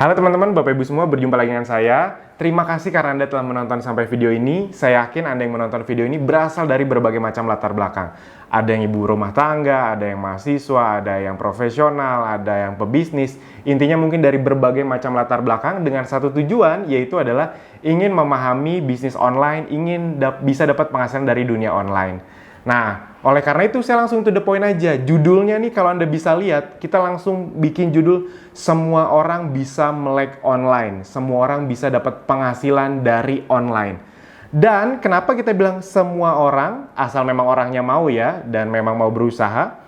Halo teman-teman, Bapak Ibu semua, berjumpa lagi dengan saya. Terima kasih karena Anda telah menonton sampai video ini. Saya yakin Anda yang menonton video ini berasal dari berbagai macam latar belakang. Ada yang ibu rumah tangga, ada yang mahasiswa, ada yang profesional, ada yang pebisnis. Intinya mungkin dari berbagai macam latar belakang dengan satu tujuan, yaitu adalah ingin memahami bisnis online, ingin bisa dapat penghasilan dari dunia online. Nah, oleh karena itu saya langsung to the point aja. Judulnya nih kalau Anda bisa lihat, kita langsung bikin judul semua orang bisa melek online. Semua orang bisa dapat penghasilan dari online. Dan kenapa kita bilang semua orang, asal memang orangnya mau ya, dan memang mau berusaha.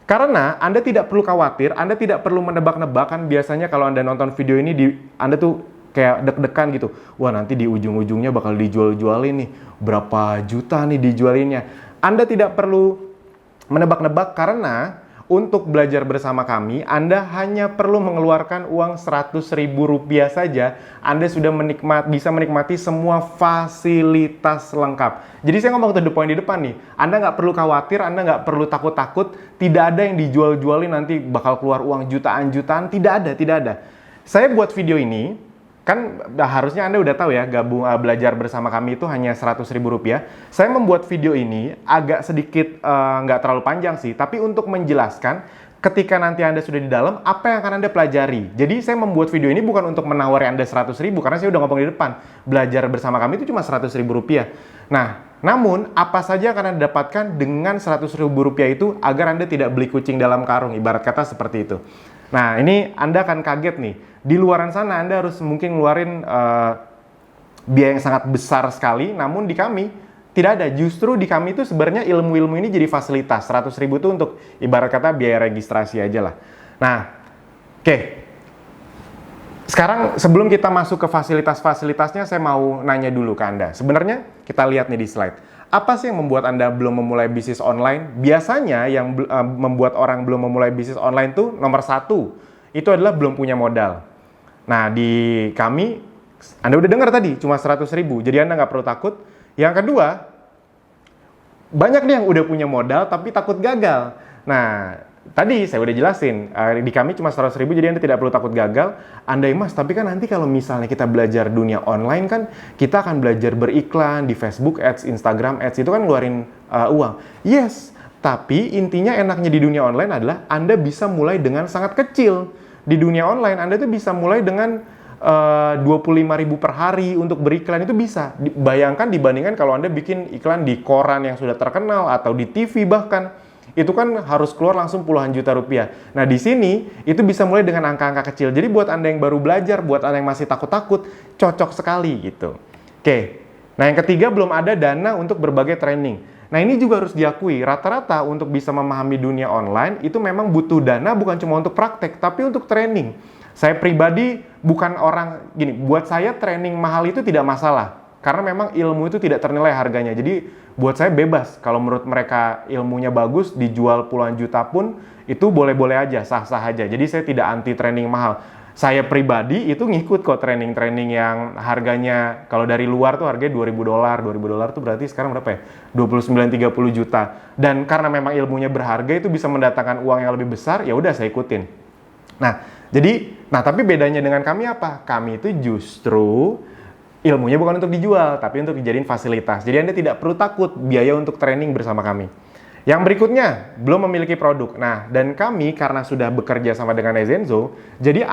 Karena Anda tidak perlu khawatir, Anda tidak perlu menebak-nebak. Kan biasanya kalau Anda nonton video ini, Anda tuh kayak deg-degan gitu. Wah, nanti di ujung-ujungnya bakal dijual-jualin nih. Berapa juta nih dijualinnya. Anda tidak perlu menebak-nebak karena untuk belajar bersama kami, Anda hanya perlu mengeluarkan uang Rp100.000 saja. Anda sudah bisa menikmati semua fasilitas lengkap. Jadi saya ngomong to the point di depan nih. Anda nggak perlu khawatir, Anda nggak perlu takut-takut. Tidak ada yang dijual-jualin nanti bakal keluar uang jutaan-jutaan. Tidak ada. Saya buat video ini, kan harusnya Anda udah tahu ya, belajar bersama kami itu hanya Rp100.000. Saya membuat video ini agak sedikit nggak terlalu panjang sih, tapi untuk menjelaskan ketika nanti Anda sudah di dalam, apa yang akan Anda pelajari. Jadi saya membuat video ini bukan untuk menawari Anda Rp100.000, karena saya udah ngomong di depan, belajar bersama kami itu cuma Rp100.000. Nah, namun apa saja yang akan Anda dapatkan dengan Rp100.000 itu agar Anda tidak beli kucing dalam karung, ibarat kata seperti itu. Nah, ini Anda akan kaget nih. Di luaran sana Anda harus mungkin ngeluarin biaya yang sangat besar sekali, namun di kami tidak ada. Justru di kami itu sebenarnya ilmu-ilmu ini jadi fasilitas. Rp100.000 itu untuk ibarat kata biaya registrasi aja lah. Nah, oke. Sekarang sebelum kita masuk ke fasilitas-fasilitasnya, saya mau nanya dulu ke Anda. Sebenarnya kita lihat nih di slide. Apa sih yang membuat Anda belum memulai bisnis online? Biasanya yang membuat orang belum memulai bisnis online tuh nomor satu, itu adalah belum punya modal. Nah, di kami, Anda udah dengar tadi, cuma Rp100.000. Jadi Anda nggak perlu takut. Yang kedua, banyak nih yang udah punya modal tapi takut gagal. Nah, tadi saya udah jelasin, di kami cuma Rp100.000, jadi Anda tidak perlu takut gagal. Andai mas, tapi kan nanti kalau misalnya kita belajar dunia online kan, kita akan belajar beriklan di Facebook Ads, Instagram Ads, itu kan ngeluarin uang. Yes, tapi intinya enaknya di dunia online adalah Anda bisa mulai dengan sangat kecil. Di dunia online, Anda tuh bisa mulai dengan 25.000 per hari untuk beriklan, itu bisa. Bayangkan dibandingkan kalau Anda bikin iklan di koran yang sudah terkenal atau di TV bahkan. Itu kan harus keluar langsung puluhan juta rupiah. Nah, di sini itu bisa mulai dengan angka-angka kecil. Jadi buat Anda yang baru belajar, buat Anda yang masih takut-takut, cocok sekali gitu. Oke. Nah, yang ketiga, belum ada dana untuk berbagai training. Nah, ini juga harus diakui, rata-rata untuk bisa memahami dunia online itu memang butuh dana bukan cuma untuk praktek, tapi untuk training. Saya pribadi bukan orang gini, buat saya training mahal itu tidak masalah. Karena memang ilmu itu tidak ternilai harganya. Jadi buat saya bebas. Kalau menurut mereka ilmunya bagus, dijual puluhan juta pun itu boleh-boleh aja, sah-sah aja. Jadi saya tidak anti training mahal. Saya pribadi itu ngikut kok training-training yang harganya kalau dari luar tuh harganya $2.000. $2.000 tuh berarti sekarang berapa ya? 29-30 juta. Dan karena memang ilmunya berharga itu bisa mendatangkan uang yang lebih besar, ya udah saya ikutin. Nah, tapi bedanya dengan kami apa? Kami itu justru ilmunya bukan untuk dijual, tapi untuk dijadiin fasilitas. Jadi Anda tidak perlu takut biaya untuk training bersama kami. Yang berikutnya, belum memiliki produk. Nah, dan kami karena sudah bekerja sama dengan Ezenzo, jadi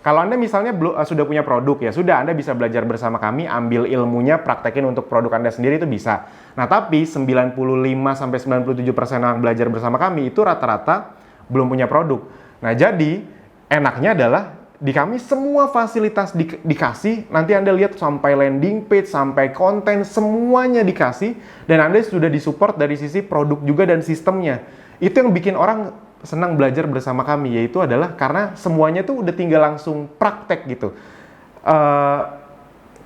kalau Anda misalnya sudah punya produk, ya sudah Anda bisa belajar bersama kami, ambil ilmunya, praktekin untuk produk Anda sendiri itu bisa. Nah, tapi 95-97% orang belajar bersama kami itu rata-rata belum punya produk. Nah, jadi enaknya adalah di kami semua fasilitas dikasih, nanti Anda lihat sampai landing page, sampai konten, semuanya dikasih, dan Anda sudah disupport dari sisi produk juga dan sistemnya. Itu yang bikin orang senang belajar bersama kami, yaitu adalah karena semuanya tuh udah tinggal langsung praktek gitu.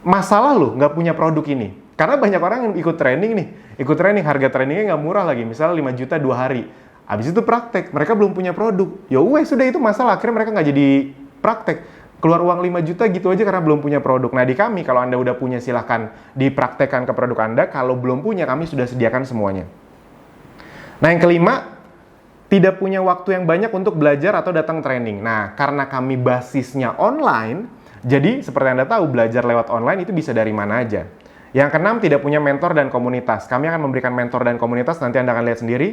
Masalah loh nggak punya produk ini, karena banyak orang yang ikut training, harga trainingnya nggak murah lagi, misalnya 5 juta 2 hari. Habis itu praktek, mereka belum punya produk. Ya sudah itu masalah, akhirnya mereka nggak jadi praktek, keluar uang 5 juta gitu aja karena belum punya produk. Nah, di kami kalau Anda udah punya silahkan dipraktekkan ke produk Anda, kalau belum punya kami sudah sediakan semuanya. Nah, yang kelima, tidak punya waktu yang banyak untuk belajar atau datang training. Nah, karena kami basisnya online, jadi seperti Anda tahu, belajar lewat online itu bisa dari mana aja. Yang keenam, tidak punya mentor dan komunitas. Kami akan memberikan mentor dan komunitas, nanti Anda akan lihat sendiri.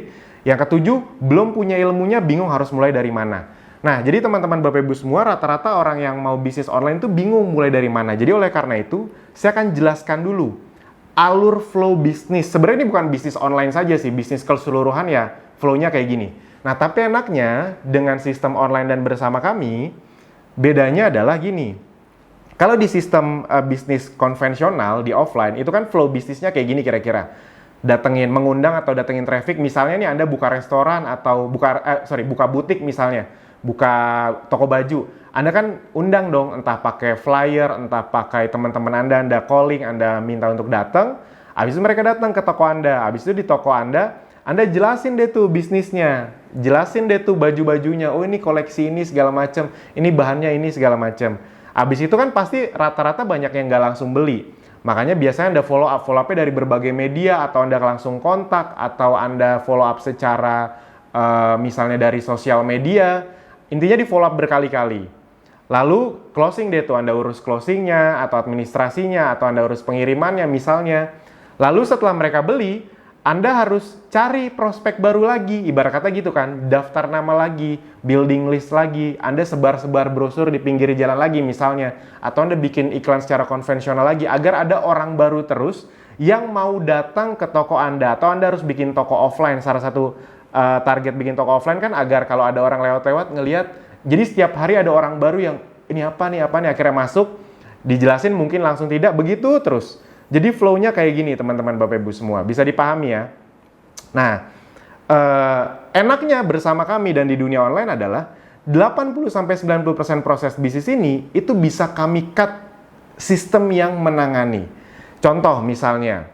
Yang ketujuh, belum punya ilmunya, bingung harus mulai dari mana. Nah, jadi teman-teman Bapak Ibu semua, rata-rata orang yang mau bisnis online itu bingung mulai dari mana. Jadi oleh karena itu, saya akan jelaskan dulu alur flow bisnis. Sebenarnya ini bukan bisnis online saja sih, bisnis keseluruhan ya, flow-nya kayak gini. Nah, tapi enaknya dengan sistem online dan bersama kami, bedanya adalah gini. Kalau di sistem bisnis konvensional, di offline, itu kan flow bisnisnya kayak gini kira-kira. Mengundang atau datengin traffic, misalnya nih Anda buka restoran atau buka butik misalnya, buka toko baju. Anda kan undang dong, entah pakai flyer, entah pakai teman-teman Anda calling, Anda minta untuk datang. Habis itu mereka datang ke toko Anda. Habis itu di toko Anda jelasin deh tuh bisnisnya. Jelasin deh tuh baju-bajunya. Oh, ini koleksi ini segala macam. Ini bahannya ini segala macam. Habis itu kan pasti rata-rata banyak yang nggak langsung beli. Makanya biasanya Anda follow up-nya dari berbagai media, atau Anda langsung kontak, atau Anda follow up secara misalnya dari sosial media. Intinya di follow up berkali-kali. Lalu closing deh tuh, Anda urus closingnya, atau administrasinya, atau Anda urus pengirimannya misalnya. Lalu setelah mereka beli, Anda harus cari prospek baru lagi, ibarat kata gitu kan, daftar nama lagi, building list lagi, Anda sebar-sebar brosur di pinggir jalan lagi misalnya, atau Anda bikin iklan secara konvensional lagi, agar ada orang baru terus yang mau datang ke toko Anda, atau Anda harus bikin toko offline. Salah satu target bikin toko offline kan agar kalau ada orang lewat-lewat ngelihat, jadi setiap hari ada orang baru yang ini apa nih, akhirnya masuk, dijelasin mungkin langsung tidak, begitu terus. Jadi flow-nya kayak gini teman-teman Bapak Ibu semua, bisa dipahami ya. Nah, enaknya bersama kami dan di dunia online adalah 80-90% proses bisnis ini itu bisa kami cut sistem yang menangani. Contoh misalnya,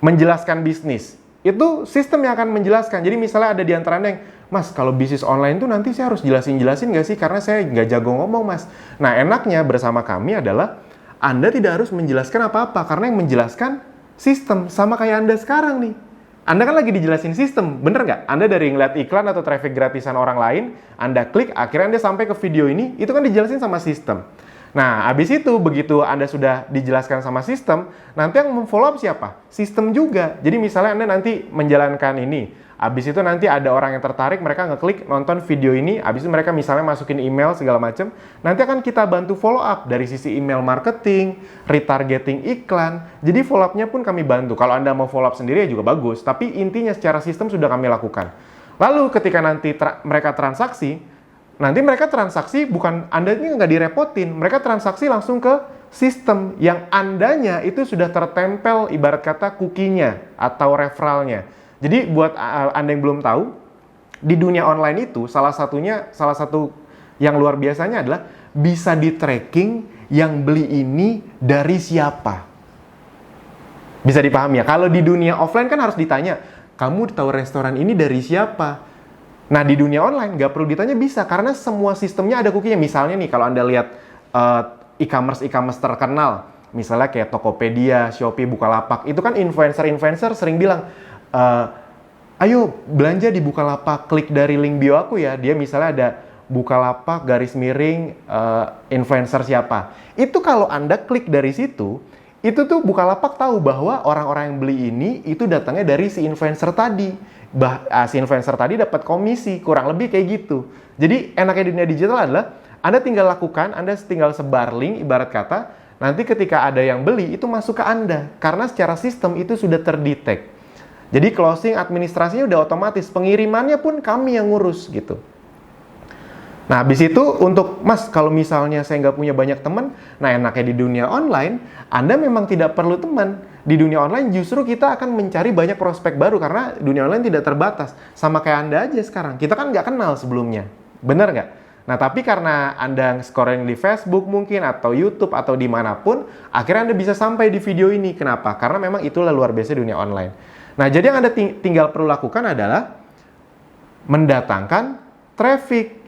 menjelaskan bisnis, itu sistem yang akan menjelaskan. Jadi misalnya ada di antara Anda yang, Mas, kalau bisnis online tuh nanti saya harus jelasin nggak sih? Karena saya nggak jago ngomong, Mas. Nah, enaknya bersama kami adalah Anda tidak harus menjelaskan apa-apa, karena yang menjelaskan sistem, sama kayak Anda sekarang nih. Anda kan lagi dijelasin sistem, bener nggak? Anda dari ngeliat iklan atau traffic gratisan orang lain, Anda klik, akhirnya Anda sampai ke video ini, itu kan dijelasin sama sistem. Nah, habis itu, begitu Anda sudah dijelaskan sama sistem, nanti yang memfollow up siapa? Sistem juga. Jadi misalnya Anda nanti menjalankan ini, habis itu nanti ada orang yang tertarik, mereka ngeklik nonton video ini, habis itu mereka misalnya masukin email segala macam, nanti akan kita bantu follow up dari sisi email marketing, retargeting iklan. Jadi follow up-nya pun kami bantu. Kalau Anda mau follow up sendiri ya juga bagus, tapi intinya secara sistem sudah kami lakukan. Lalu ketika nanti mereka transaksi, bukan Anda ini nggak direpotin, mereka transaksi langsung ke sistem yang Andanya itu sudah tertempel ibarat kata cookie-nya atau referralnya. Jadi buat Anda yang belum tahu, di dunia online itu salah satu yang luar biasanya adalah bisa di-tracking yang beli ini dari siapa. Bisa dipahami ya? Kalau di dunia offline kan harus ditanya, kamu tahu restoran ini dari siapa? Nah, di dunia online nggak perlu ditanya, bisa, karena semua sistemnya ada cookie-nya. Misalnya nih, kalau Anda lihat e-commerce terkenal, misalnya kayak Tokopedia, Shopee, Bukalapak, itu kan influencer sering bilang, ayo belanja di Bukalapak, klik dari link bio aku ya. Dia misalnya ada Bukalapak _ influencer siapa. Itu kalau Anda klik dari situ, itu tuh Bukalapak tahu bahwa orang-orang yang beli ini itu datangnya dari si influencer tadi. Si influencer tadi dapat komisi, kurang lebih kayak gitu. Jadi enaknya dunia digital adalah Anda tinggal lakukan, Anda tinggal sebar link ibarat kata, nanti ketika ada yang beli itu masuk ke Anda, karena secara sistem itu sudah terdetek. Jadi closing administrasinya udah otomatis, pengirimannya pun kami yang ngurus gitu. Nah, habis itu untuk, Mas, kalau misalnya saya nggak punya banyak teman, nah enaknya di dunia online, Anda memang tidak perlu teman. Di dunia online justru kita akan mencari banyak prospek baru, karena dunia online tidak terbatas. Sama kayak Anda aja sekarang, kita kan nggak kenal sebelumnya. Bener nggak? Nah, tapi karena Anda scoring di Facebook mungkin, atau YouTube, atau dimanapun, akhirnya Anda bisa sampai di video ini. Kenapa? Karena memang itulah luar biasa dunia online. Nah, jadi yang Anda tinggal perlu lakukan adalah mendatangkan traffic.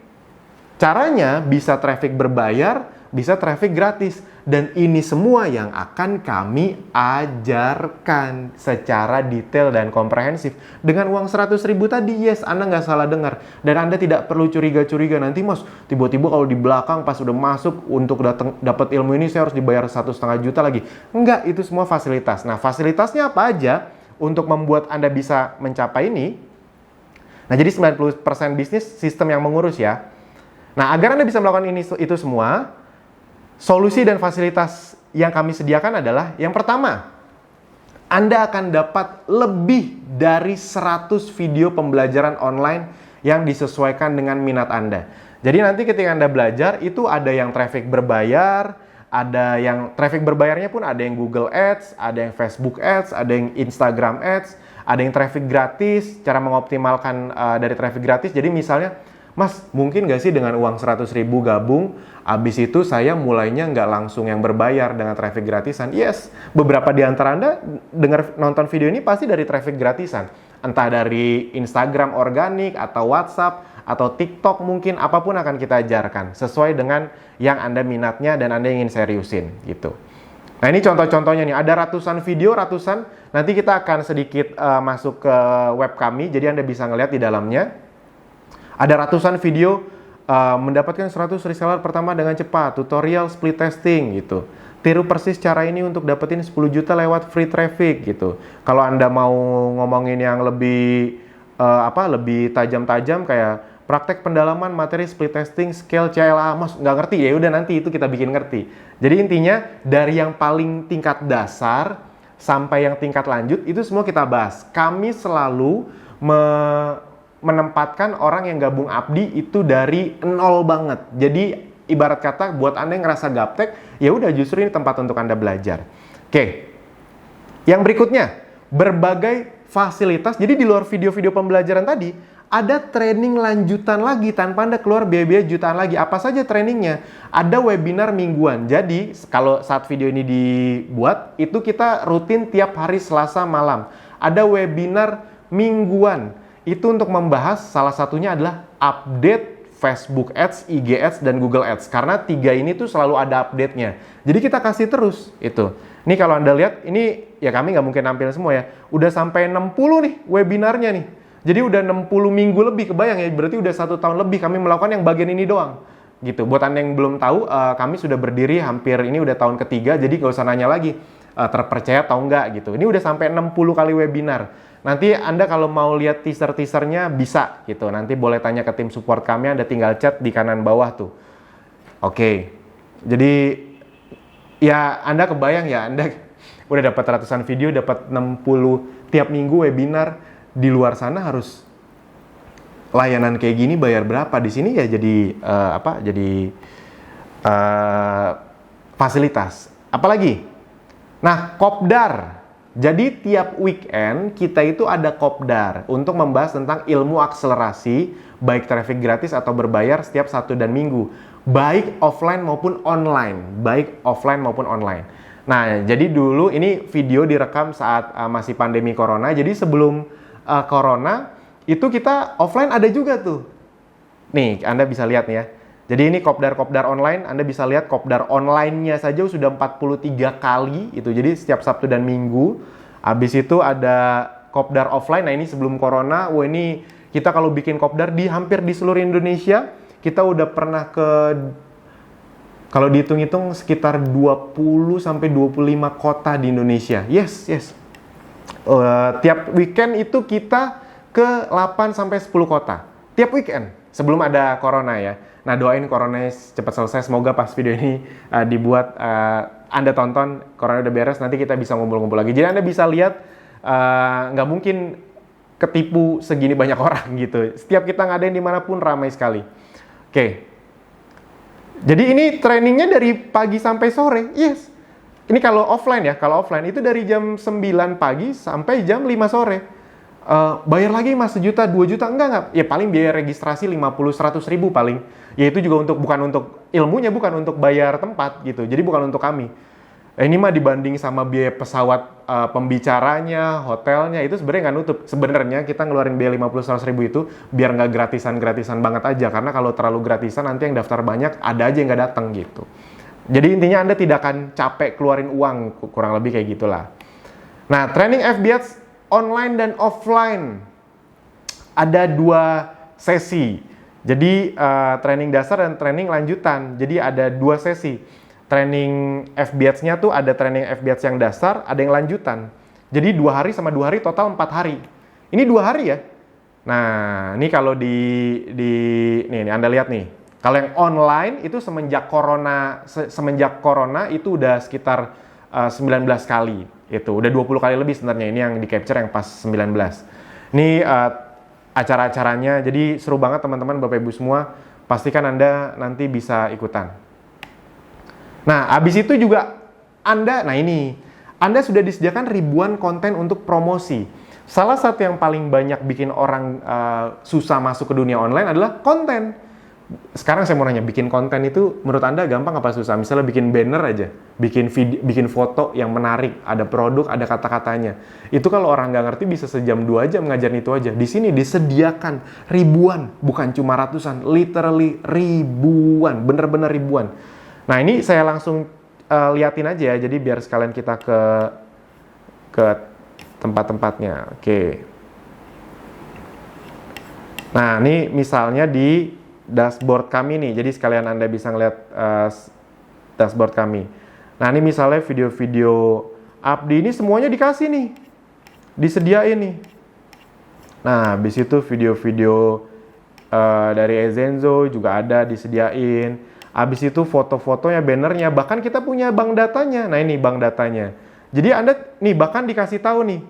Caranya bisa traffic berbayar, bisa traffic gratis. Dan ini semua yang akan kami ajarkan secara detail dan komprehensif. Dengan uang 100.000 tadi, yes, Anda nggak salah dengar. Dan Anda tidak perlu curiga-curiga, nanti Mas, tiba-tiba kalau di belakang pas udah masuk untuk dapat ilmu ini, saya harus dibayar 1,5 juta lagi. Enggak, itu semua fasilitas. Nah, fasilitasnya apa aja untuk membuat Anda bisa mencapai ini? Nah, jadi 90% bisnis sistem yang mengurus ya. Nah, agar Anda bisa melakukan itu semua, solusi dan fasilitas yang kami sediakan adalah, yang pertama, Anda akan dapat lebih dari 100 video pembelajaran online yang disesuaikan dengan minat Anda. Jadi nanti ketika Anda belajar, itu ada yang traffic berbayar, ada yang traffic berbayarnya pun ada yang Google Ads, ada yang Facebook Ads, ada yang Instagram Ads, ada yang traffic gratis, cara mengoptimalkan dari traffic gratis. Jadi misalnya, Mas, mungkin nggak sih dengan uang 100.000 gabung, abis itu saya mulainya nggak langsung yang berbayar dengan traffic gratisan? Yes, beberapa di antara Anda nonton video ini pasti dari traffic gratisan. Entah dari Instagram organik, atau WhatsApp, atau TikTok mungkin, apapun akan kita ajarkan. Sesuai dengan yang Anda minatnya dan Anda ingin seriusin, gitu. Nah, ini contoh-contohnya nih, ada ratusan video, nanti kita akan sedikit masuk ke web kami, jadi Anda bisa ngeliat di dalamnya. Ada ratusan video mendapatkan 100 reseller pertama dengan cepat, tutorial split testing gitu. Tiru persis cara ini untuk dapetin 10 juta lewat free traffic gitu. Kalau Anda mau ngomongin yang lebih lebih tajam-tajam kayak praktek pendalaman materi split testing scale CLA, Mas nggak ngerti ya udah nanti itu kita bikin ngerti. Jadi intinya dari yang paling tingkat dasar sampai yang tingkat lanjut itu semua kita bahas. Kami selalu menempatkan orang yang gabung Abdi itu dari nol banget. Jadi ibarat kata buat Anda yang ngerasa gaptek, ya udah justru ini tempat untuk Anda belajar. Oke. Yang berikutnya, berbagai fasilitas. Jadi di luar video-video pembelajaran tadi, ada training lanjutan lagi tanpa Anda keluar biaya-biaya jutaan lagi. Apa saja trainingnya? Ada webinar mingguan. Jadi kalau saat video ini dibuat, itu kita rutin tiap hari Selasa malam. Ada webinar mingguan. Itu untuk membahas salah satunya adalah update Facebook Ads, IG Ads, dan Google Ads. Karena 3 ini tuh selalu ada update-nya. Jadi kita kasih terus itu. Ini kalau Anda lihat, ini ya kami nggak mungkin nampil semua ya. Udah sampai 60 nih webinarnya nih. Jadi udah 60 minggu lebih, kebayang ya. Berarti udah 1 tahun lebih kami melakukan yang bagian ini doang. Gitu. Buat Anda yang belum tahu, kami sudah berdiri hampir ini udah tahun ketiga. Jadi nggak usah nanya lagi terpercaya atau enggak gitu. Ini udah sampai 60 kali webinar. Nanti Anda kalau mau lihat teaser-teasernya bisa gitu. Nanti boleh tanya ke tim support kami, Anda tinggal chat di kanan bawah tuh. Oke. Jadi ya Anda kebayang ya, Anda udah dapat ratusan video, dapat 60 tiap minggu webinar. Di luar sana harus layanan kayak gini bayar berapa? Di sini ya jadi fasilitas. Apalagi? Nah, kopdar. Jadi tiap weekend kita itu ada kopdar untuk membahas tentang ilmu akselerasi baik traffic gratis atau berbayar setiap Sabtu dan Minggu, baik offline maupun online, Nah, jadi dulu ini video direkam saat masih pandemi corona. Jadi sebelum corona itu kita offline ada juga tuh. Nih, Anda bisa lihat nih ya. Jadi ini kopdar online, Anda bisa lihat kopdar online-nya saja sudah 43 kali itu. Jadi setiap Sabtu dan Minggu. Habis itu ada kopdar offline. Nah, ini sebelum corona. Wah, ini kita kalau bikin kopdar hampir di seluruh Indonesia, kita udah pernah kalau dihitung-hitung sekitar 20 sampai 25 kota di Indonesia. Yes. Tiap weekend itu kita ke 8 sampai 10 kota. Tiap weekend sebelum ada corona ya. Nah, doain corona cepat selesai. Semoga pas video ini dibuat, Anda tonton, corona udah beres, nanti kita bisa ngumpul-ngumpul lagi. Jadi Anda bisa lihat, nggak mungkin ketipu segini banyak orang gitu. Setiap kita ngadain dimanapun ramai sekali. Oke. Jadi ini trainingnya dari pagi sampai sore. Yes. Ini kalau offline ya. Kalau offline itu dari jam 9 pagi sampai jam 5 sore. Bayar lagi Mas 1 juta, 2 juta, enggak. Ya paling biaya registrasi 50-100 ribu paling. Ya itu juga bukan untuk ilmunya, bukan untuk bayar tempat gitu. Jadi bukan untuk kami. Ini mah dibanding sama biaya pesawat, pembicaranya, hotelnya, itu sebenarnya nggak nutup. Sebenarnya kita ngeluarin biaya 50-100 ribu itu biar nggak gratisan-gratisan banget aja. Karena kalau terlalu gratisan nanti yang daftar banyak, ada aja yang nggak datang gitu. Jadi intinya Anda tidak akan capek keluarin uang, kurang lebih kayak gitulah. Nah, training FB Ads online dan offline. Ada 2 sesi. Jadi training dasar dan training lanjutan. Jadi ada 2 sesi. Training FB Ads-nya tuh ada training FB Ads yang dasar, ada yang lanjutan. Jadi 2 hari sama 2 hari total 4 hari. Ini 2 hari ya. Nah, ini kalau nih Anda lihat nih. Kalau yang online itu semenjak corona itu udah sekitar 19 kali. Itu udah 20 kali lebih sebenarnya, ini yang di capture yang pas 19. Ini acara-acaranya, jadi seru banget teman-teman, Bapak Ibu semua. Pastikan Anda nanti bisa ikutan. Nah, habis itu juga Anda sudah disediakan ribuan konten untuk promosi. Salah satu yang paling banyak bikin orang susah masuk ke dunia online adalah konten. Sekarang saya mau nanya, bikin konten itu menurut Anda gampang apa susah? Misalnya bikin banner aja, bikin video, bikin foto yang menarik, ada produk, ada kata-katanya. Itu kalau orang nggak ngerti bisa sejam 2 jam ngajarin itu aja. Di sini disediakan ribuan, bukan cuma ratusan, literally ribuan, bener-bener ribuan. Nah, ini saya langsung liatin aja ya, jadi biar sekalian kita ke tempat-tempatnya. Oke. Nah, ini misalnya di dashboard kami nih, jadi sekalian Anda bisa ngeliat dashboard kami. Nah, ini misalnya video-video Abdi, ini semuanya dikasih nih, disediain nih. Nah, habis itu video-video dari Ezenzo juga ada disediain. Habis itu foto-fotonya, bannernya, bahkan kita punya bank datanya. Nah, ini bank datanya. Jadi Anda nih bahkan dikasih tahu nih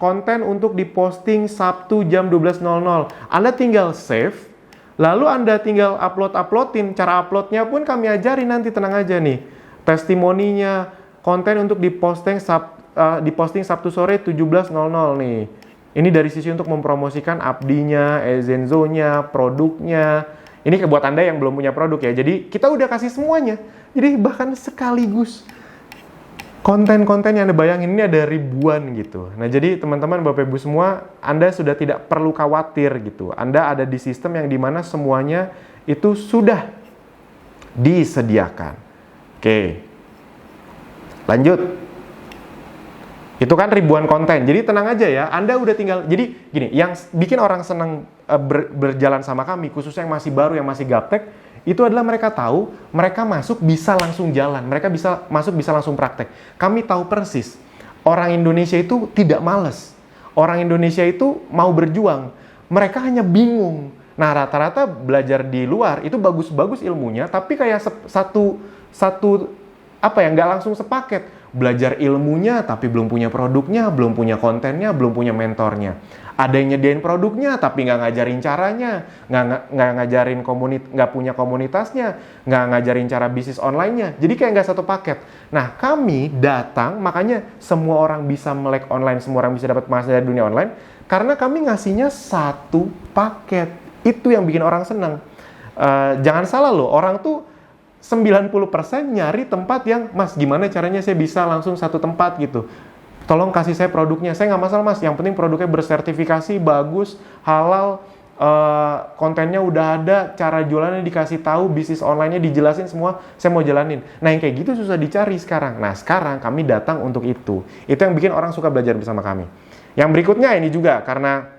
konten untuk diposting Sabtu jam 12.00. Anda tinggal save, lalu Anda tinggal uploadin. Cara uploadnya pun kami ajarin nanti, tenang aja nih. Testimoninya, konten untuk diposting Sabtu sore 17.00 nih. Ini dari sisi untuk mempromosikan Abdinya, Ezenzo-nya, produknya. Ini buat Anda yang belum punya produk ya. Jadi kita udah kasih semuanya. Jadi bahkan sekaligus konten-konten yang Anda bayangin ini ada ribuan gitu. Nah, jadi teman-teman Bapak Ibu semua, Anda sudah tidak perlu khawatir gitu. Anda ada di sistem yang dimana semuanya itu sudah disediakan. Oke. Lanjut. Itu kan ribuan konten. Jadi tenang aja ya. Anda udah tinggal. Jadi gini, yang bikin orang senang berjalan sama kami, khususnya yang masih baru, yang masih gaptek, itu adalah mereka tahu, mereka masuk bisa langsung jalan, mereka bisa masuk bisa langsung praktek. Kami tahu persis, orang Indonesia itu tidak malas. Orang Indonesia itu mau berjuang, mereka hanya bingung. Nah, rata-rata belajar di luar itu bagus-bagus ilmunya, tapi kayak satu nggak langsung sepaket. Belajar ilmunya tapi belum punya produknya, belum punya kontennya, belum punya mentornya. Ada yang nyediain produknya tapi nggak ngajarin caranya, nggak ngajarin nggak punya komunitasnya, nggak ngajarin cara bisnis online-nya. Jadi kayak nggak satu paket. Nah, kami datang, makanya semua orang bisa melek online, semua orang bisa dapat penghasilan dari dunia online, karena kami ngasihnya satu paket. Itu yang bikin orang senang. Jangan salah loh, orang tuh 90% nyari tempat yang, Mas, gimana caranya saya bisa langsung satu tempat gitu. Tolong kasih saya produknya. Saya nggak masalah, Mas. Yang penting produknya bersertifikasi, bagus, halal, kontennya udah ada, cara jualannya dikasih tahu, bisnis online-nya dijelasin semua, saya mau jalanin. Nah, yang kayak gitu susah dicari sekarang. Nah, sekarang kami datang untuk itu. Itu yang bikin orang suka belajar bersama kami. Yang berikutnya ini juga, karena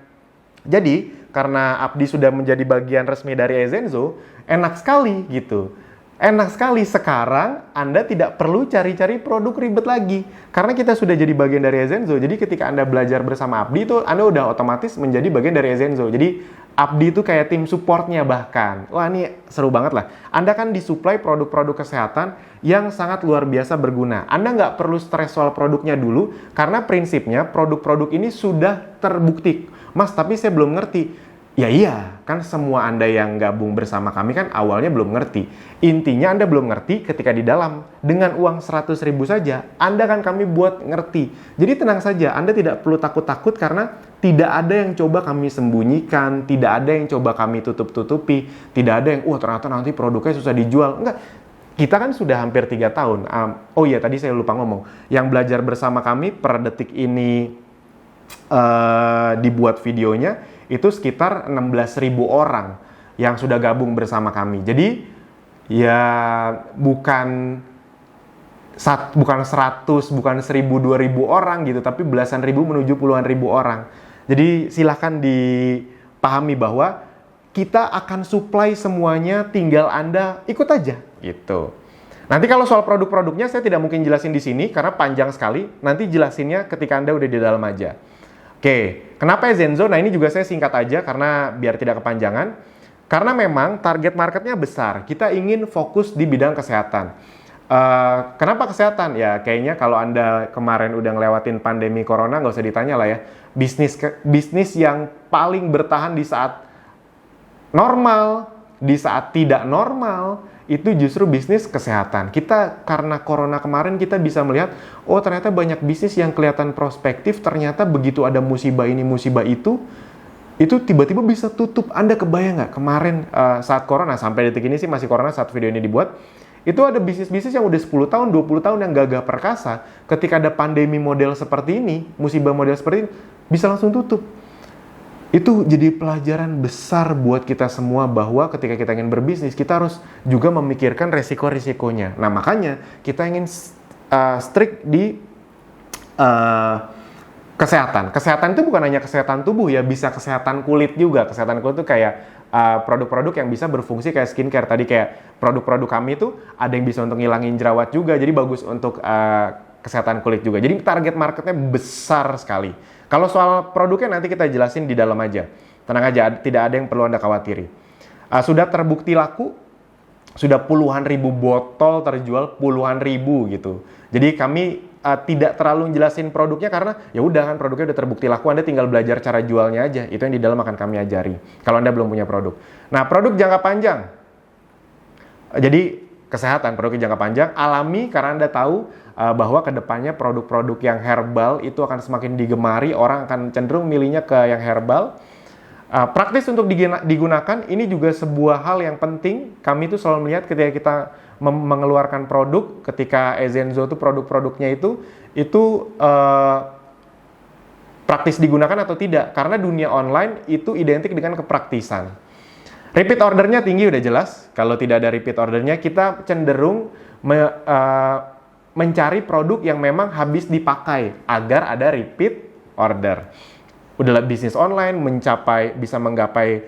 Abdi sudah menjadi bagian resmi dari Ezenzo, enak sekali gitu. Enak sekali, sekarang Anda tidak perlu cari-cari produk ribet lagi. Karena kita sudah jadi bagian dari Ezenzo, jadi ketika Anda belajar bersama Abdi itu Anda udah otomatis menjadi bagian dari Ezenzo. Jadi Abdi itu kayak tim supportnya bahkan. Wah, ini seru banget lah. Anda kan disuplai produk-produk kesehatan yang sangat luar biasa berguna. Anda nggak perlu stres soal produknya dulu, karena prinsipnya produk-produk ini sudah terbukti. Mas, tapi saya belum ngerti. Ya iya, kan semua Anda yang gabung bersama kami kan awalnya belum ngerti. Intinya Anda belum ngerti ketika di dalam. Dengan uang 100.000 saja, Anda kan kami buat ngerti. Jadi tenang saja, Anda tidak perlu takut-takut karena tidak ada yang coba kami sembunyikan, tidak ada yang coba kami tutup-tutupi, tidak ada yang, ternyata nanti produknya susah dijual. Enggak. kita kan sudah hampir 3 tahun. Oh iya, tadi saya lupa ngomong. Yang belajar bersama kami per detik ini dibuat videonya, itu sekitar 16.000 orang yang sudah gabung bersama kami. Jadi, ya bukan 100, bukan 1.000, 2.000 orang gitu, tapi belasan ribu menuju puluhan ribu orang. Jadi, silahkan dipahami bahwa kita akan supply semuanya, tinggal Anda ikut aja gitu. Nanti kalau soal produk-produknya saya tidak mungkin jelasin di sini karena panjang sekali. Nanti jelasinnya ketika Anda udah di dalam aja. Oke, kenapa Ezenzo? Nah, ini juga saya singkat aja karena biar tidak kepanjangan. Karena memang target marketnya besar. Kita ingin fokus di bidang kesehatan. Kenapa kesehatan? Ya kayaknya kalau Anda kemarin udah ngelewatin pandemi corona nggak usah ditanya lah ya. Bisnis yang paling bertahan di saat normal, di saat tidak normal, itu justru bisnis kesehatan. Kita karena corona kemarin kita bisa melihat, oh ternyata banyak bisnis yang kelihatan prospektif, ternyata begitu ada musibah ini, musibah itu tiba-tiba bisa tutup. Anda kebayang nggak kemarin saat corona, sampai detik ini sih masih corona saat video ini dibuat, itu ada bisnis-bisnis yang udah 10 tahun, 20 tahun yang gagah perkasa, ketika ada pandemi model seperti ini, musibah model seperti ini, bisa langsung tutup. Itu jadi pelajaran besar buat kita semua bahwa ketika kita ingin berbisnis, kita harus juga memikirkan resiko-risikonya. Nah, makanya kita ingin strict di kesehatan. Kesehatan itu bukan hanya kesehatan tubuh ya, bisa kesehatan kulit juga. Kesehatan kulit itu kayak produk-produk yang bisa berfungsi kayak skincare. Tadi kayak produk-produk kami itu ada yang bisa untuk ngilangin jerawat juga, jadi bagus untuk kesehatan kulit juga. Jadi target marketnya besar sekali. Kalau soal produknya nanti kita jelasin di dalam aja. Tenang aja, tidak ada yang perlu Anda khawatiri. Sudah terbukti laku, sudah puluhan ribu botol terjual, puluhan ribu gitu. Jadi kami tidak terlalu jelasin produknya karena ya udah kan produknya udah terbukti laku, Anda tinggal belajar cara jualnya aja. Itu yang di dalam akan kami ajari. Kalau Anda belum punya produk. Nah, produk jangka panjang. Jadi kesehatan, produknya jangka panjang, alami karena Anda tahu bahwa kedepannya produk-produk yang herbal itu akan semakin digemari, orang akan cenderung milihnya ke yang herbal. Praktis untuk digunakan, ini juga sebuah hal yang penting. Kami itu selalu melihat ketika kita mengeluarkan produk, ketika Ezenzo itu produk-produknya itu praktis digunakan atau tidak. Karena dunia online itu identik dengan kepraktisan. Repeat ordernya tinggi udah jelas. Kalau tidak ada repeat ordernya, kita cenderung mencari produk yang memang habis dipakai agar ada repeat order. Udah bisnis online bisa menggapai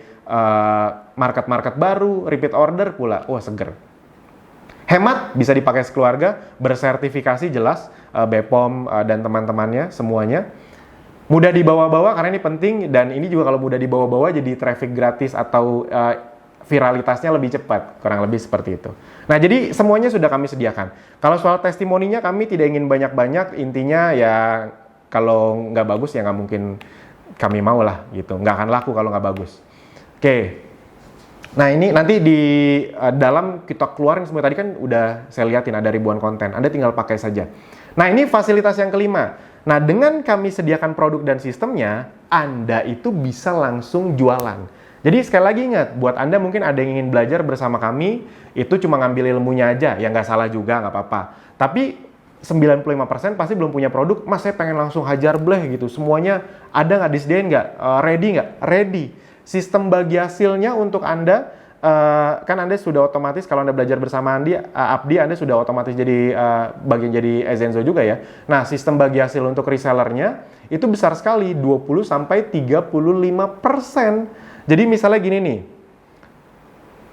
market-market baru, repeat order pula, wah seger. Hemat, bisa dipakai sekeluarga, bersertifikasi jelas, BPOM dan teman-temannya semuanya. Mudah dibawa-bawa karena ini penting, dan ini juga kalau mudah dibawa-bawa jadi traffic gratis atau viralitasnya lebih cepat, kurang lebih seperti itu. Nah, jadi semuanya sudah kami sediakan. Kalau soal testimoninya kami tidak ingin banyak-banyak, intinya ya kalau nggak bagus ya nggak mungkin kami mau lah gitu, nggak akan laku kalau nggak bagus. Oke. Nah, ini nanti di dalam kita keluarin semua, tadi kan udah saya liatin ada ribuan konten, Anda tinggal pakai saja. Nah, ini fasilitas yang kelima. Nah, dengan kami sediakan produk dan sistemnya, Anda itu bisa langsung jualan. Jadi sekali lagi ingat, buat Anda mungkin ada yang ingin belajar bersama kami, itu cuma ngambil ilmunya aja, ya nggak salah juga, nggak apa-apa. Tapi 95% pasti belum punya produk, Mas saya pengen langsung hajar bleh gitu, semuanya ada nggak, disediain nggak, ready nggak? Ready. Sistem bagi hasilnya untuk Anda, kan Anda sudah otomatis, kalau Anda belajar bersama Abdi, Anda sudah otomatis jadi bagian jadi Ezenzo juga ya. Nah, sistem bagi hasil untuk resellernya, itu besar sekali, 20-35%. Jadi misalnya gini nih,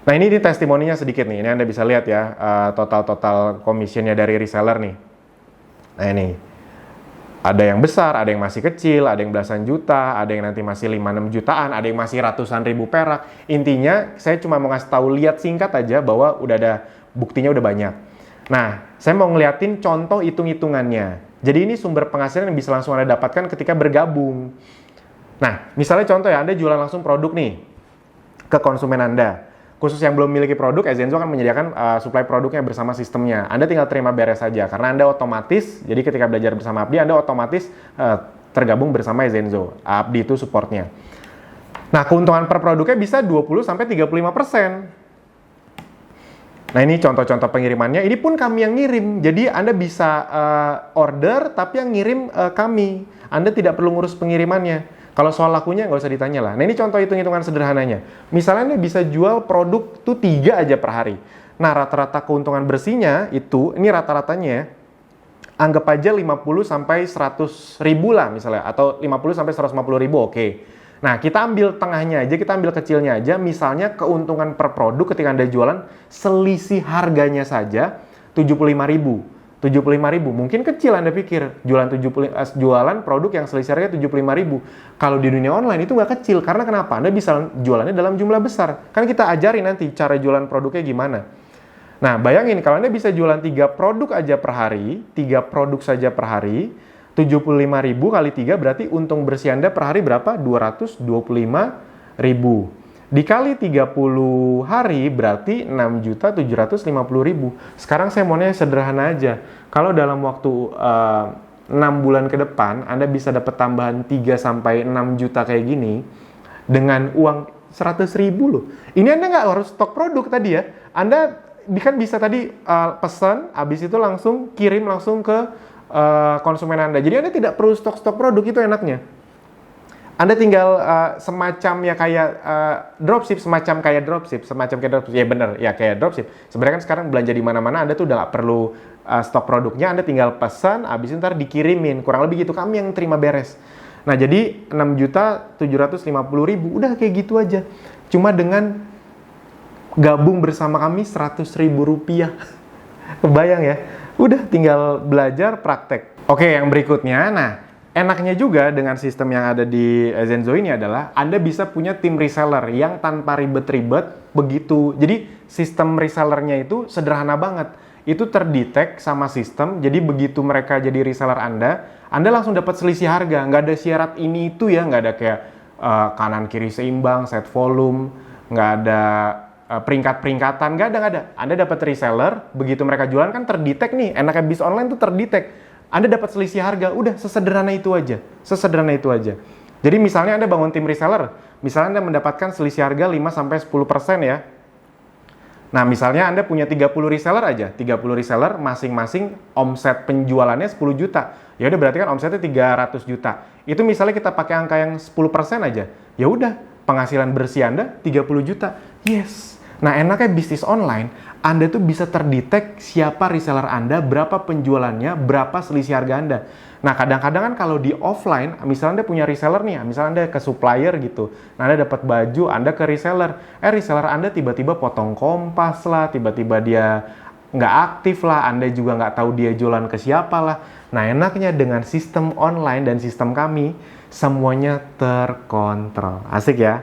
nah ini testimoninya sedikit nih, ini Anda bisa lihat ya, total commissionnya dari reseller nih. Nah ini, ada yang besar, ada yang masih kecil, ada yang belasan juta, ada yang nanti masih 5-6 jutaan, ada yang masih ratusan ribu perak. Intinya, saya cuma mau ngasih tahu, lihat singkat aja bahwa udah ada, buktinya udah banyak. Nah, saya mau ngeliatin contoh hitung-hitungannya. Jadi ini sumber penghasilan yang bisa langsung Anda dapatkan ketika bergabung. Nah, misalnya contoh ya, Anda jualan langsung produk nih ke konsumen Anda. Khusus yang belum memiliki produk, Ezenzo akan menyediakan supply produknya bersama sistemnya. Anda tinggal terima beres saja, karena Anda otomatis, jadi ketika belajar bersama Abdi, Anda otomatis tergabung bersama Ezenzo. Abdi itu supportnya. Nah, keuntungan per produknya bisa 20-35%. Nah, ini contoh-contoh pengirimannya. Ini pun kami yang ngirim. Jadi Anda bisa order, tapi yang ngirim kami. Anda tidak perlu ngurus pengirimannya. Kalau soal lakunya nggak usah ditanya lah. Nah, ini contoh hitung-hitungan sederhananya. Misalnya Anda bisa jual produk tuh 3 aja per hari. Nah, rata-rata keuntungan bersihnya itu, ini rata-ratanya ya, anggap aja 50 sampai 100 ribu lah misalnya. Atau 50 sampai 150 ribu, oke. Nah, kita ambil tengahnya aja, kita ambil kecilnya aja. Misalnya keuntungan per produk ketika Anda jualan, selisih harganya saja 75.000. 75.000, mungkin kecil Anda pikir. Jualan produk yang selisih harganya 75.000. Kalau di dunia online itu nggak kecil. Karena kenapa? Anda bisa jualannya dalam jumlah besar. Kan kita ajarin nanti cara jualan produknya gimana. Nah, bayangin kalau Anda bisa jualan 3 produk aja per hari, 3 produk saja per hari, 75.000 kali 3 berarti untung bersih Anda per hari berapa? 225.000. Dikali 30 hari berarti 6.750.000. Sekarang saya maunya sederhana aja. Kalau dalam waktu 6 bulan ke depan Anda bisa dapat tambahan 3 sampai 6 juta kayak gini dengan uang 100.000 loh. Ini Anda nggak harus stok produk tadi ya. Anda kan bisa tadi pesan, habis itu langsung kirim langsung ke konsumen Anda. Jadi Anda tidak perlu stok-stok produk, itu enaknya. Anda tinggal semacam ya kayak dropship, semacam kayak dropship. Ya bener, ya kayak dropship. Sebenarnya kan sekarang belanja di mana-mana Anda tuh udah nggak perlu stok produknya, Anda tinggal pesan, habis itu ntar dikirimin. Kurang lebih gitu, kami yang terima beres. Nah, jadi 6.750.000, udah kayak gitu aja. Cuma dengan gabung bersama kami 100.000 rupiah. Kebayang ya? Udah tinggal belajar praktek. Oke, yang berikutnya. Nah, enaknya juga dengan sistem yang ada di Zenzo ini adalah Anda bisa punya tim reseller yang tanpa ribet-ribet begitu. Jadi sistem resellernya itu sederhana banget. Itu terdetek sama sistem. Jadi begitu mereka jadi reseller Anda langsung dapat selisih harga. Nggak ada syarat ini itu ya. Nggak ada kayak kanan kiri seimbang, set volume, nggak ada peringkat-peringkatan, nggak ada. Anda dapat reseller, begitu mereka jualan kan terdetek nih, enaknya bis online tuh terdetek. Anda dapat selisih harga, udah sesederhana itu aja. Jadi misalnya Anda bangun tim reseller, misalnya Anda mendapatkan selisih harga 5-10% ya. Nah, misalnya Anda punya 30 reseller aja, 30 reseller masing-masing omset penjualannya 10 juta. Ya udah berarti kan omsetnya 300 juta. Itu misalnya kita pakai angka yang 10% aja. Ya udah, penghasilan bersih Anda 30 juta. Yes. Nah, enaknya bisnis online, Anda tuh bisa terdetek siapa reseller Anda, berapa penjualannya, berapa selisih harga Anda. Nah, kadang-kadang kan kalau di offline, misalnya Anda punya reseller nih, misalnya Anda ke supplier gitu. Nah, Anda dapat baju, Anda ke reseller. Reseller Anda tiba-tiba potong kompas lah, tiba-tiba dia nggak aktif lah, Anda juga nggak tahu dia jualan ke siapa lah. Nah, enaknya dengan sistem online dan sistem kami, semuanya terkontrol. Asik ya?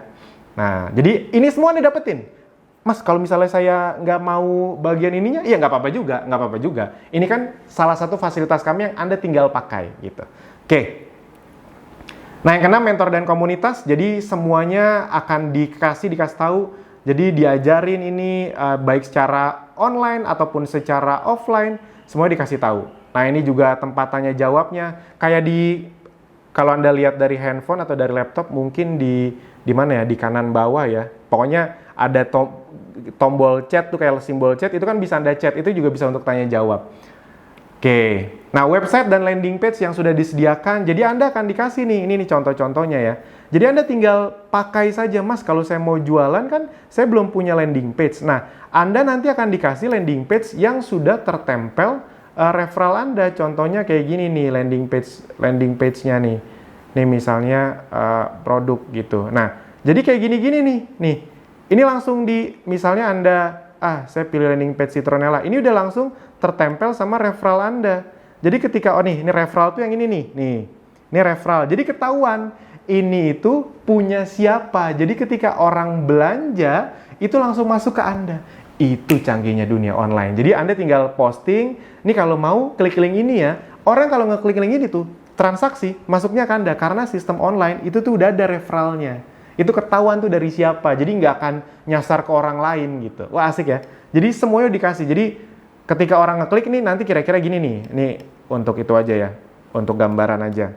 Nah, jadi ini semua Anda dapetin. Mas, kalau misalnya saya nggak mau bagian ininya, ya nggak apa-apa juga. Ini kan salah satu fasilitas kami yang Anda tinggal pakai, gitu. Oke. Nah, yang keenam, mentor dan komunitas. Jadi semuanya akan dikasih tahu. Jadi diajarin ini baik secara online ataupun secara offline, semua dikasih tahu. Nah, ini juga tempat tanya jawabnya. Kayak kalau Anda lihat dari handphone atau dari laptop, mungkin di mana ya, di kanan bawah ya. Pokoknya ada tombol chat tuh, kayak simbol chat, itu kan bisa Anda chat, itu juga bisa untuk tanya jawab. Oke, nah website dan landing page yang sudah disediakan, jadi Anda akan dikasih nih, ini contoh-contohnya ya. Jadi Anda tinggal pakai saja, Mas, kalau saya mau jualan kan saya belum punya landing page. Nah, Anda nanti akan dikasih landing page yang sudah tertempel referral Anda. Contohnya kayak gini nih, landing page-nya nih. Nih misalnya produk gitu. Nah, jadi kayak gini-gini nih. Ini langsung misalnya Anda, saya pilih landing page Citronella. Ini udah langsung tertempel sama referral Anda. Jadi ketika, ini referral tuh yang ini nih. Ini referral. Jadi ketahuan, ini itu punya siapa. Jadi ketika orang belanja, itu langsung masuk ke Anda. Itu canggihnya dunia online. Jadi Anda tinggal posting, ini kalau mau klik link ini ya. Orang kalau ngeklik link ini tuh, transaksi masuknya ke Anda. Karena sistem online itu tuh udah ada referralnya. Itu ketahuan tuh dari siapa, jadi nggak akan nyasar ke orang lain gitu. Wah, asik ya. Jadi semuanya dikasih. Jadi ketika orang ngeklik nih, nanti kira-kira gini nih. Ini untuk itu aja ya, untuk gambaran aja.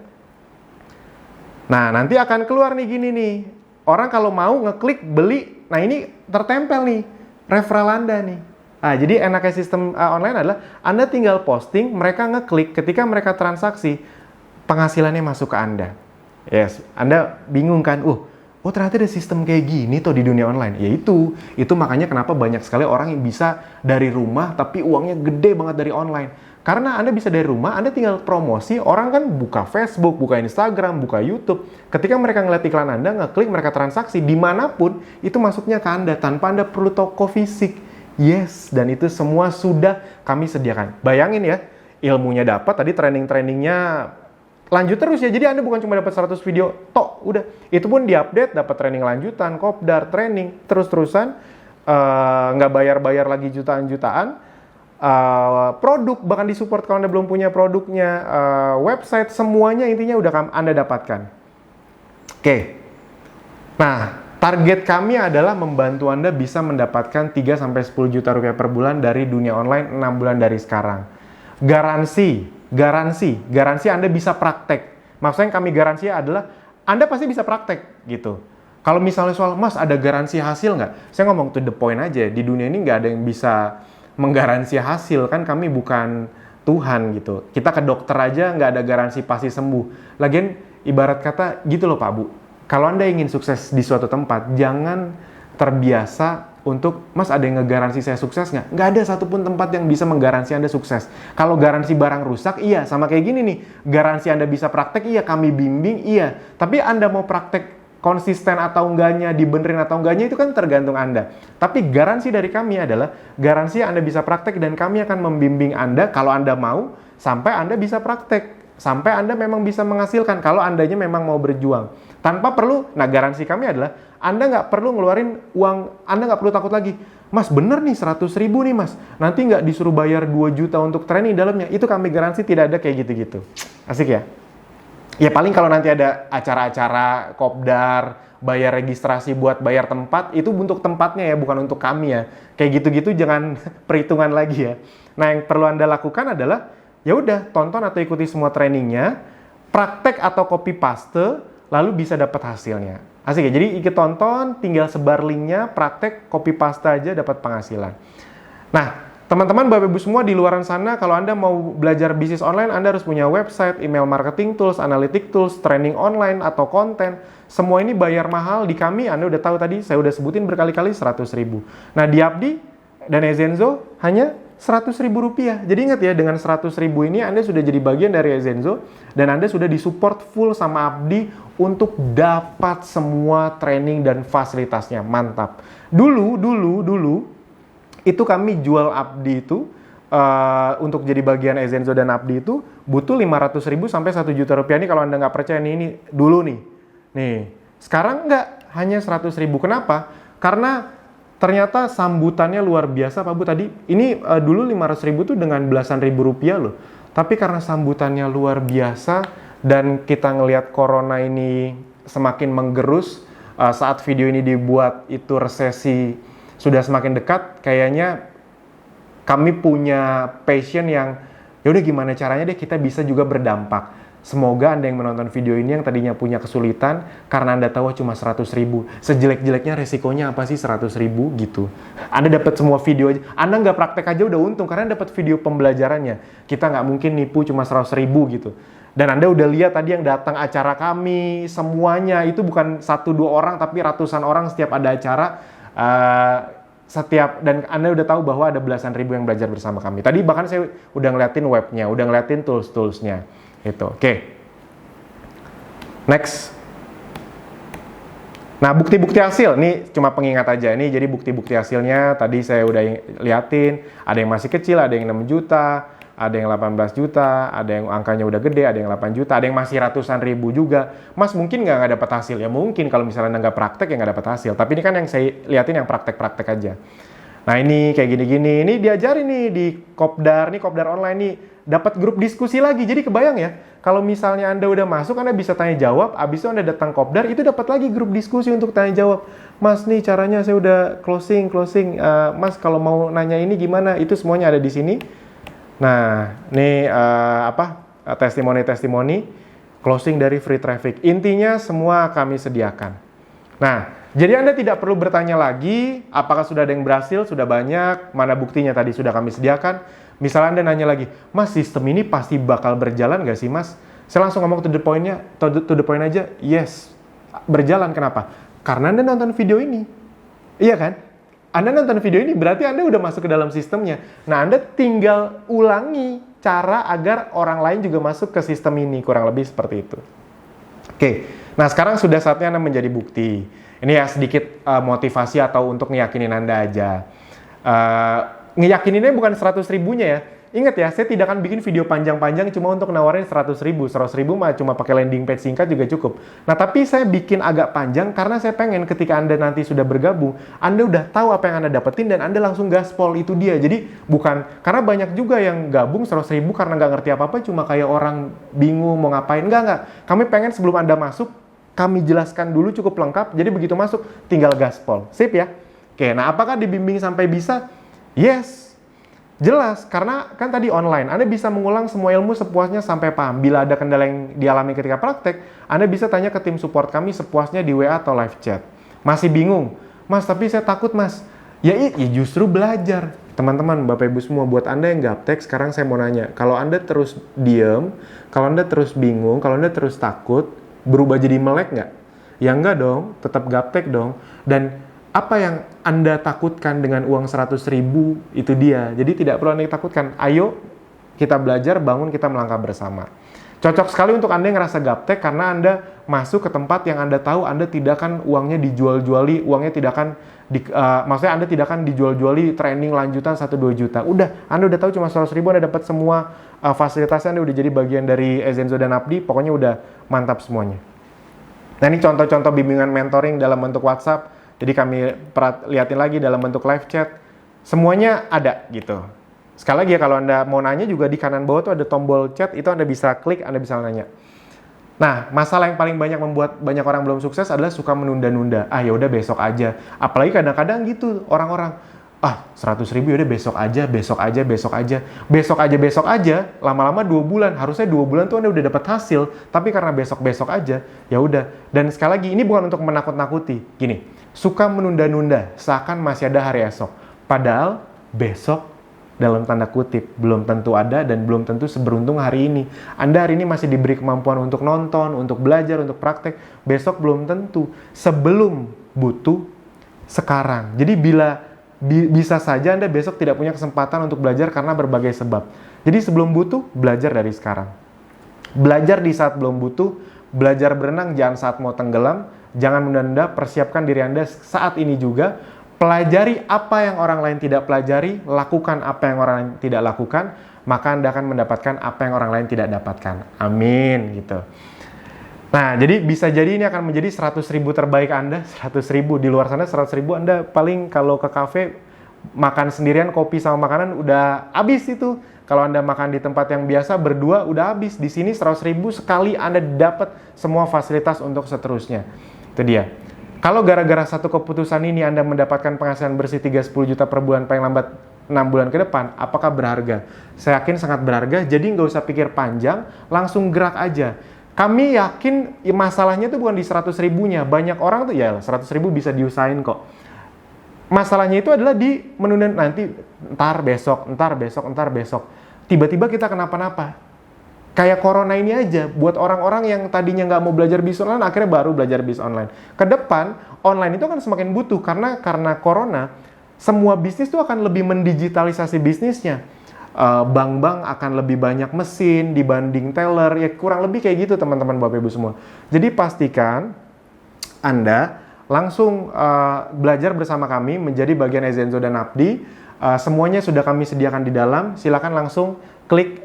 Nah, nanti akan keluar nih gini nih. Orang kalau mau ngeklik beli, nah ini tertempel nih referral Anda nih. Jadi enaknya sistem online adalah Anda tinggal posting, mereka ngeklik, ketika mereka transaksi, penghasilannya masuk ke Anda. Yes, Anda bingung kan? Oh ternyata ada sistem kayak gini tuh di dunia online. Ya itu makanya kenapa banyak sekali orang yang bisa dari rumah tapi uangnya gede banget dari online. Karena Anda bisa dari rumah, Anda tinggal promosi, orang kan buka Facebook, buka Instagram, buka YouTube. Ketika mereka ngeliat iklan Anda, ngeklik, mereka transaksi, dimanapun, itu masuknya ke Anda, tanpa Anda perlu toko fisik. Yes, dan itu semua sudah kami sediakan. Bayangin ya, ilmunya dapat, tadi training-trainingnya lanjut terus ya. Jadi Anda bukan cuma dapat 100 video, tok, udah. Itu pun diupdate, dapat training lanjutan, kopdar, training, terus-terusan, nggak bayar-bayar lagi jutaan-jutaan. Produk, bahkan disupport kalau Anda belum punya produknya, website, semuanya intinya udah Anda dapatkan. Oke. Nah, target kami adalah membantu Anda bisa mendapatkan 3-10 juta rupiah per bulan dari dunia online 6 bulan dari sekarang. Garansi Anda bisa praktek. Maksudnya yang kami garansi adalah Anda pasti bisa praktek gitu. Kalau misalnya soal, Mas ada garansi hasil nggak? Saya ngomong to the point aja, di dunia ini nggak ada yang bisa menggaransi hasil, kan kami bukan Tuhan gitu. Kita ke dokter aja nggak ada garansi pasti sembuh. Lagian ibarat kata gitu loh Pak Bu, kalau Anda ingin sukses di suatu tempat, jangan terbiasa untuk, Mas ada yang ngegaransi saya sukses nggak? Nggak ada satupun tempat yang bisa menggaransi Anda sukses. Kalau garansi barang rusak, iya. Sama kayak gini nih, garansi Anda bisa praktek, iya. Kami bimbing, iya. Tapi Anda mau praktek konsisten atau enggaknya, dibenerin atau enggaknya, itu kan tergantung Anda. Tapi garansi dari kami adalah, garansi Anda bisa praktek dan kami akan membimbing Anda, kalau Anda mau, sampai Anda bisa praktek. Sampai Anda memang bisa menghasilkan, kalau Andanya memang mau berjuang. Tanpa perlu, garansi kami adalah, Anda nggak perlu ngeluarin uang, Anda nggak perlu takut lagi. Mas bener nih 100 ribu nih mas, nanti nggak disuruh bayar 2 juta untuk training dalamnya. Itu kami garansi tidak ada kayak gitu-gitu. Asik ya? Ya paling kalau nanti ada acara-acara kopdar, bayar registrasi buat bayar tempat, itu untuk tempatnya ya, bukan untuk kami ya. Kayak gitu-gitu jangan perhitungan lagi ya. Nah yang perlu Anda lakukan adalah, ya udah tonton atau ikuti semua trainingnya, praktek atau copy paste, lalu bisa dapat hasilnya. Asik ya, jadi ikut tonton, tinggal sebar linknya, praktek, copy paste aja dapat penghasilan. Nah, teman-teman, Bapak Ibu semua di luar sana, kalau Anda mau belajar bisnis online, Anda harus punya website, email marketing tools, analytic tools, training online, atau konten. Semua ini bayar mahal di kami, Anda udah tahu tadi, saya udah sebutin berkali-kali 100 ribu. Nah, di Abdi dan Ezenzo hanya 100 ribu rupiah. Jadi ingat ya, dengan 100 ribu ini Anda sudah jadi bagian dari Ezenzo, dan Anda sudah disupport full sama Abdi untuk dapat semua training dan fasilitasnya. Mantap. Dulu, itu kami jual Abdi itu, untuk jadi bagian Ezenzo dan Abdi itu, butuh 500 ribu sampai 1 juta rupiah. Ini kalau Anda nggak percaya, ini dulu nih. Sekarang nggak, hanya 100 ribu. Kenapa? Karena ternyata sambutannya luar biasa Pak Bu tadi. Ini dulu 500 ribu tuh dengan belasan ribu rupiah loh. Tapi karena sambutannya luar biasa, dan kita ngelihat corona ini semakin menggerus, saat video ini dibuat itu resesi sudah semakin dekat, kayaknya kami punya passion yang, yaudah gimana caranya deh kita bisa juga berdampak. Semoga Anda yang menonton video ini yang tadinya punya kesulitan, karena Anda tahu cuma 100 ribu. Sejelek-jeleknya resikonya apa sih 100 ribu gitu. Anda dapat semua video aja, Anda nggak praktek aja udah untung, karena dapat video pembelajarannya. Kita nggak mungkin nipu cuma 100 ribu gitu. Dan Anda udah lihat tadi yang datang acara kami, semuanya itu bukan 1-2 orang, tapi ratusan orang setiap ada acara. Dan Anda udah tahu bahwa ada belasan ribu yang belajar bersama kami. Tadi bahkan saya udah ngeliatin webnya, udah ngeliatin tools-toolsnya. Itu, oke. Next. Nah, bukti-bukti hasil, ini cuma pengingat aja. Ini jadi bukti-bukti hasilnya, tadi saya udah liatin. Ada yang masih kecil, ada yang 6 juta, ada yang 18 juta, ada yang angkanya udah gede, ada yang 8 juta, ada yang masih ratusan ribu juga. Mas mungkin nggak dapat hasil? Ya mungkin kalau misalnya nggak praktek ya nggak dapat hasil. Tapi ini kan yang saya liatin yang praktek-praktek aja. Nah ini kayak gini-gini, ini diajarin nih di kopdar, nih kopdar online nih, dapat grup diskusi lagi. Jadi kebayang ya, kalau misalnya Anda udah masuk, Anda bisa tanya jawab, abis itu Anda datang kopdar, itu dapat lagi grup diskusi untuk tanya jawab. Mas nih caranya saya udah closing, Mas kalau mau nanya ini gimana? Itu semuanya ada di sini. Nah, ini testimoni-testimoni closing dari free traffic. Intinya semua kami sediakan. Nah, Jadi Anda tidak perlu bertanya lagi, apakah sudah ada yang berhasil, sudah banyak, mana buktinya tadi sudah kami sediakan. Misalnya Anda nanya lagi, Mas, sistem ini pasti bakal berjalan nggak sih, Mas? Saya langsung ngomong to the point aja, yes, berjalan. Kenapa? Karena Anda nonton video ini. Iya kan? Anda nonton video ini berarti Anda udah masuk ke dalam sistemnya. Nah, Anda tinggal ulangi cara agar orang lain juga masuk ke sistem ini, kurang lebih seperti itu. Oke, nah sekarang sudah saatnya Anda menjadi bukti. Ini ya sedikit motivasi atau untuk ngeyakinin Anda aja. Ngeyakininnya bukan 100 ribunya ya. Ingat ya, saya tidak akan bikin video panjang-panjang cuma untuk nawarin 100 ribu. 100 ribu mah cuma pakai landing page singkat juga cukup. Nah, tapi saya bikin agak panjang karena saya pengen ketika Anda nanti sudah bergabung, Anda udah tahu apa yang Anda dapetin dan Anda langsung gaspol, itu dia. Jadi bukan, karena banyak juga yang gabung 100 ribu karena nggak ngerti apa-apa, cuma kayak orang bingung mau ngapain. Enggak. Kami pengen sebelum Anda masuk, kami jelaskan dulu cukup lengkap, jadi begitu masuk, tinggal gaspol. Sip ya? Oke, nah apakah dibimbing sampai bisa? Yes. Jelas, karena kan tadi online, Anda bisa mengulang semua ilmu sepuasnya sampai paham. Bila ada kendala yang dialami ketika praktek, Anda bisa tanya ke tim support kami sepuasnya di WA atau live chat. Masih bingung? Mas, tapi saya takut, Mas. Ya justru belajar. Teman-teman, Bapak Ibu semua, buat Anda yang gaptek, sekarang saya mau nanya. Kalau Anda terus diem, kalau Anda terus bingung, kalau Anda terus takut, berubah jadi melek nggak? Ya enggak dong, tetap gaptek dong. Dan apa yang Anda takutkan dengan uang 100 ribu, itu dia. Jadi tidak perlu Anda takutkan. Ayo kita belajar, bangun, kita melangkah bersama. Cocok sekali untuk Anda yang ngerasa gaptek karena Anda masuk ke tempat yang Anda tahu Anda tidak akan uangnya dijual-juali, uangnya tidak akan, maksudnya Anda tidak akan dijual-juali training lanjutan 1-2 juta. Udah, Anda udah tahu cuma 100 ribu, Anda dapat semua fasilitasnya, Anda udah jadi bagian dari Ezenzo dan Abdi, pokoknya udah mantap semuanya. Nah, ini contoh-contoh bimbingan mentoring dalam bentuk WhatsApp. Jadi kami liatin lagi dalam bentuk live chat. Semuanya ada gitu. Sekali lagi ya, kalau Anda mau nanya juga di kanan bawah tuh ada tombol chat, itu Anda bisa klik, Anda bisa nanya. Nah, masalah yang paling banyak membuat banyak orang belum sukses adalah suka menunda-nunda. Ya udah besok aja. Apalagi kadang-kadang gitu orang-orang. 100 ribu yaudah besok aja. Besok aja, lama-lama 2 bulan. Harusnya 2 bulan tuh Anda udah dapat hasil, tapi karena besok aja, ya udah. Dan sekali lagi, ini bukan untuk menakut-nakuti. Gini, suka menunda-nunda, seakan masih ada hari esok. Padahal besok, dalam tanda kutip, belum tentu ada dan belum tentu seberuntung hari ini. Anda hari ini masih diberi kemampuan untuk nonton, untuk belajar, untuk praktek. Besok belum tentu. Sebelum butuh, sekarang. Jadi bisa saja Anda besok tidak punya kesempatan untuk belajar karena berbagai sebab. Jadi sebelum butuh, belajar dari sekarang. Belajar di saat belum butuh, belajar berenang jangan saat mau tenggelam, jangan menunda, persiapkan diri Anda saat ini juga. Pelajari apa yang orang lain tidak pelajari, lakukan apa yang orang lain tidak lakukan, maka Anda akan mendapatkan apa yang orang lain tidak dapatkan. Amin, gitu. Nah, jadi bisa jadi ini akan menjadi 100 ribu terbaik Anda, 100 ribu. Di luar sana 100 ribu Anda paling kalau ke kafe, makan sendirian, kopi sama makanan udah habis itu. Kalau Anda makan di tempat yang biasa, berdua udah habis. Di sini 100 ribu sekali Anda dapat semua fasilitas untuk seterusnya. Itu dia. Kalau gara-gara satu keputusan ini Anda mendapatkan penghasilan bersih 3-10 juta per bulan paling lambat 6 bulan ke depan, apakah berharga? Saya yakin sangat berharga, jadi nggak usah pikir panjang, langsung gerak aja. Kami yakin masalahnya itu bukan di 100 ribunya. Banyak orang tuh ya 100 ribu bisa diusahain kok. Masalahnya itu adalah di menunda nanti, ntar besok. Tiba-tiba kita kenapa-napa. Kayak corona ini aja, buat orang-orang yang tadinya nggak mau belajar bisnis online, akhirnya baru belajar bisnis online. Ke depan, online itu akan semakin butuh, karena corona, semua bisnis itu akan lebih mendigitalisasi bisnisnya. Bank-bank akan lebih banyak mesin dibanding teller, ya kurang lebih kayak gitu teman-teman Bapak Ibu semua. Jadi pastikan Anda langsung belajar bersama kami menjadi bagian Ezenzo dan Abdi. Semuanya sudah kami sediakan di dalam. Silakan langsung klik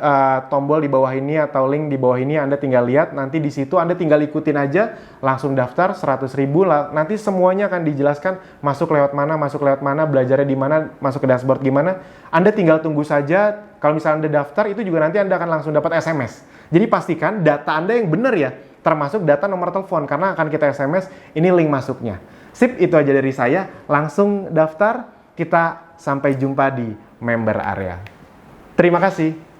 tombol di bawah ini atau link di bawah ini, Anda tinggal lihat. Nanti di situ Anda tinggal ikutin aja, langsung daftar 100 ribu. Nanti semuanya akan dijelaskan masuk lewat mana, belajarnya di mana, masuk ke dashboard gimana. Anda tinggal tunggu saja. Kalau misalnya Anda daftar, itu juga nanti Anda akan langsung dapat SMS. Jadi pastikan data Anda yang benar ya, termasuk data nomor telepon, karena akan kita SMS, ini link masuknya. Sip, itu aja dari saya. Langsung daftar, kita sampai jumpa di member area. Terima kasih.